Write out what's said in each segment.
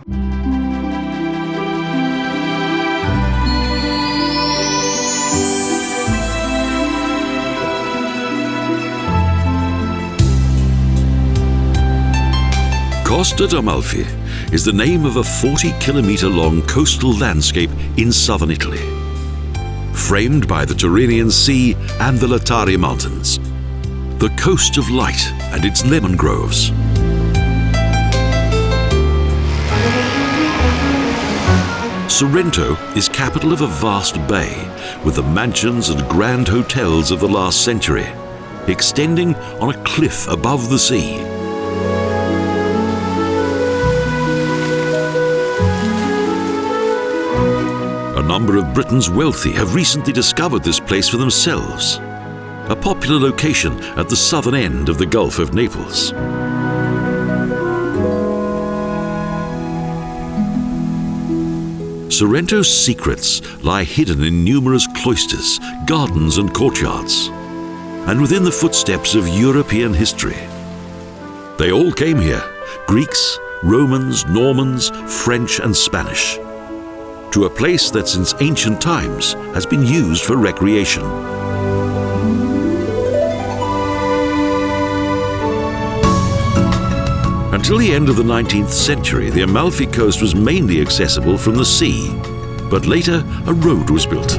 Costa D'Amalfi is the name of a 40-kilometre-long coastal landscape in southern Italy, framed by the Tyrrhenian Sea and the Lattari Mountains, the coast of light and its lemon groves. Sorrento is capital of a vast bay with the mansions and grand hotels of the last century, extending on a cliff above the sea. A number of Britain's wealthy have recently discovered this place for themselves, a popular location at the southern end of the Gulf of Naples. Sorrento's secrets lie hidden in numerous cloisters, gardens and courtyards, and within the footsteps of European history. They all came here, Greeks, Romans, Normans, French and Spanish, to a place that since ancient times has been used for recreation. Until the end of the 19th century, the Amalfi coast was mainly accessible from the sea, but later a road was built.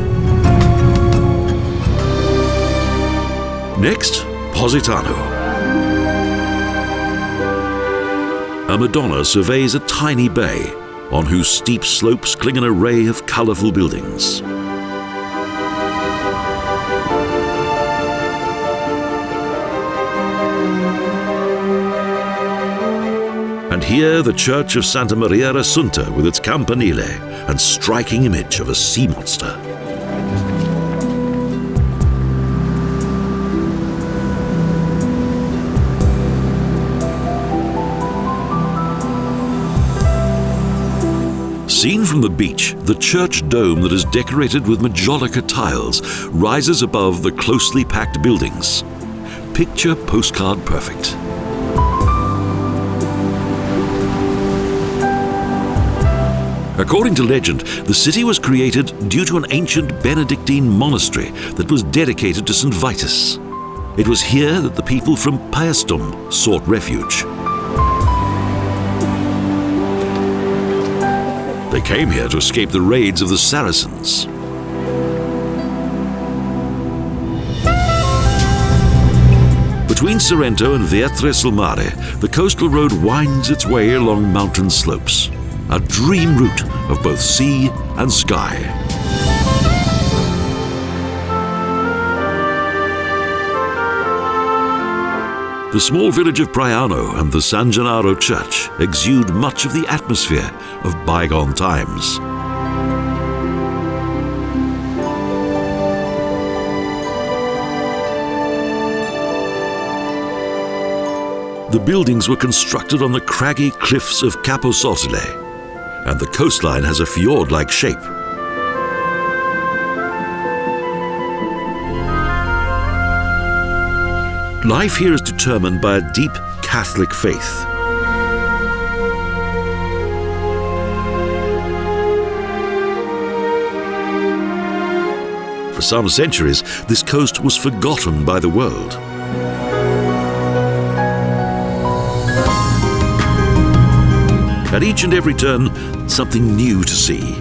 Next, Positano. A Madonna surveys a tiny bay on whose steep slopes cling an array of colourful buildings. And here the church of Santa Maria Assunta with its campanile and striking image of a sea monster. Seen from the beach, the church dome that is decorated with majolica tiles rises above the closely packed buildings. Picture postcard perfect. According to legend, the city was created due to an ancient Benedictine monastery that was dedicated to St. Vitus. It was here that the people from Paestum sought refuge. They came here to escape the raids of the Saracens. Between Sorrento and Vietri sul Mare, the coastal road winds its way along mountain slopes, a dream route of both sea and sky. The small village of Praiano and the San Gennaro church exude much of the atmosphere of bygone times. The buildings were constructed on the craggy cliffs of Capo Sottile, and the coastline has a fjord-like shape. Life here is determined by a deep Catholic faith. For some centuries, this coast was forgotten by the world. At each and every turn, something new to see.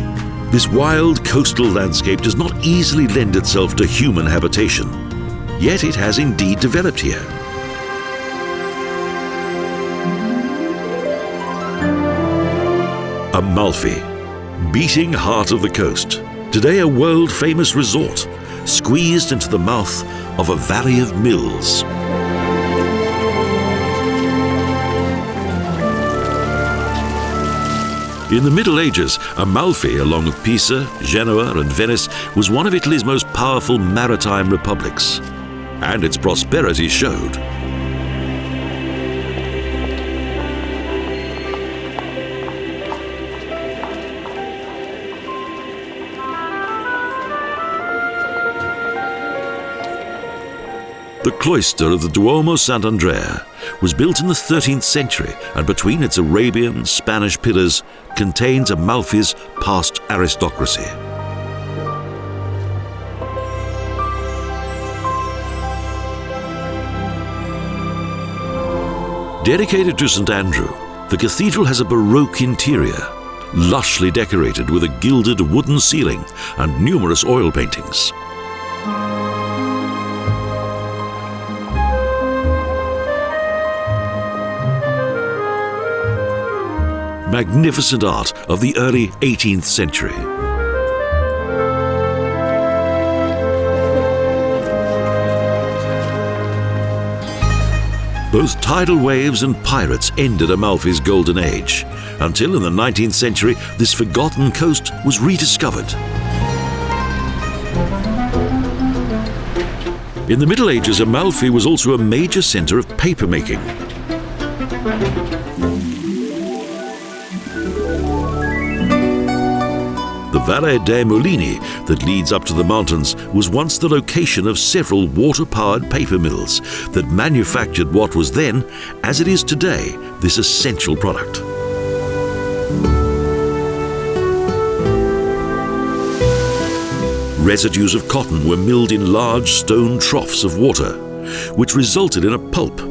This wild coastal landscape does not easily lend itself to human habitation, yet it has indeed developed here. Amalfi, beating heart of the coast, today a world-famous resort, squeezed into the mouth of a valley of mills. In the Middle Ages, Amalfi, along with Pisa, Genoa and Venice, was one of Italy's most powerful maritime republics, and its prosperity showed. The cloister of the Duomo Sant'Andrea was built in the 13th century, and between its Arabian and Spanish pillars contains Amalfi's past aristocracy. Dedicated to St. Andrew, the cathedral has a Baroque interior, lushly decorated with a gilded wooden ceiling and numerous oil paintings. Magnificent art of the early 18th century. Both tidal waves and pirates ended Amalfi's golden age, until in the 19th century this forgotten coast was rediscovered. In the Middle Ages, Amalfi was also a major centre of papermaking. The Valle dei Mulini that leads up to the mountains was once the location of several water-powered paper mills that manufactured what was then, as it is today, this essential product. Residues of cotton were milled in large stone troughs of water, which resulted in a pulp.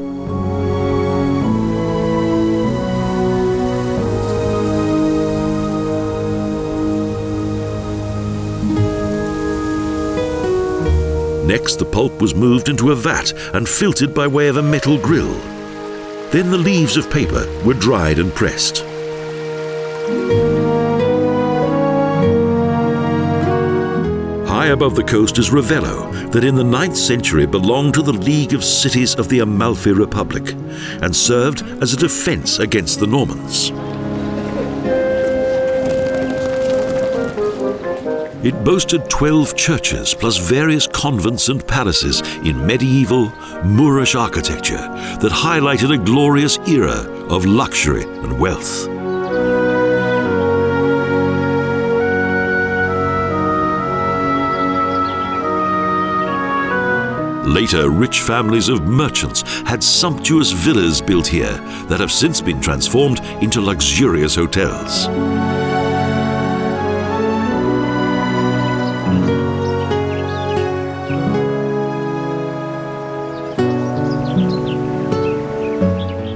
Next, the pulp was moved into a vat and filtered by way of a metal grill. Then the leaves of paper were dried and pressed. High above the coast is Ravello, that in the 9th century belonged to the League of Cities of the Amalfi Republic and served as a defence against the Normans. It boasted 12 churches plus various convents and palaces in medieval Moorish architecture that highlighted a glorious era of luxury and wealth. Later, rich families of merchants had sumptuous villas built here that have since been transformed into luxurious hotels.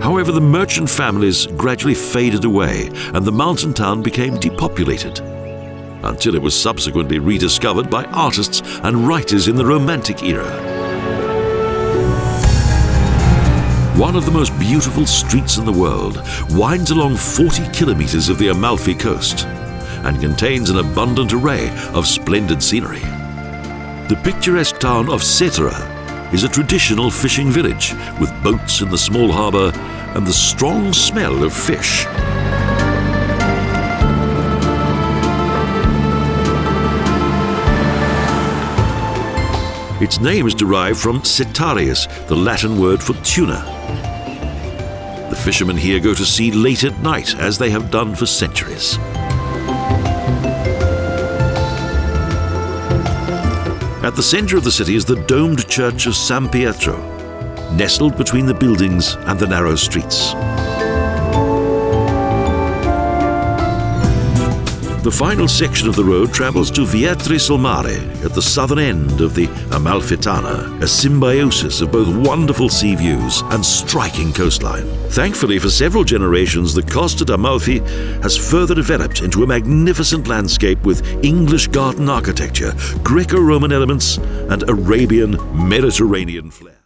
However, the merchant families gradually faded away and the mountain town became depopulated, until it was subsequently rediscovered by artists and writers in the Romantic era. One of the most beautiful streets in the world winds along 40 kilometers of the Amalfi coast and contains an abundant array of splendid scenery. The picturesque town of Satara is a traditional fishing village with boats in the small harbour and the strong smell of fish. Its name is derived from Setarius, the Latin word for tuna. The fishermen here go to sea late at night, as they have done for centuries. At the centre of the city is the domed church of San Pietro, nestled between the buildings and the narrow streets. The final section of the road travels to Vietri sul Mare at the southern end of the Amalfitana, a symbiosis of both wonderful sea views and striking coastline. Thankfully, for several generations, the Costa D'Amalfi has further developed into a magnificent landscape with English garden architecture, Greco-Roman elements, and Arabian-Mediterranean flair.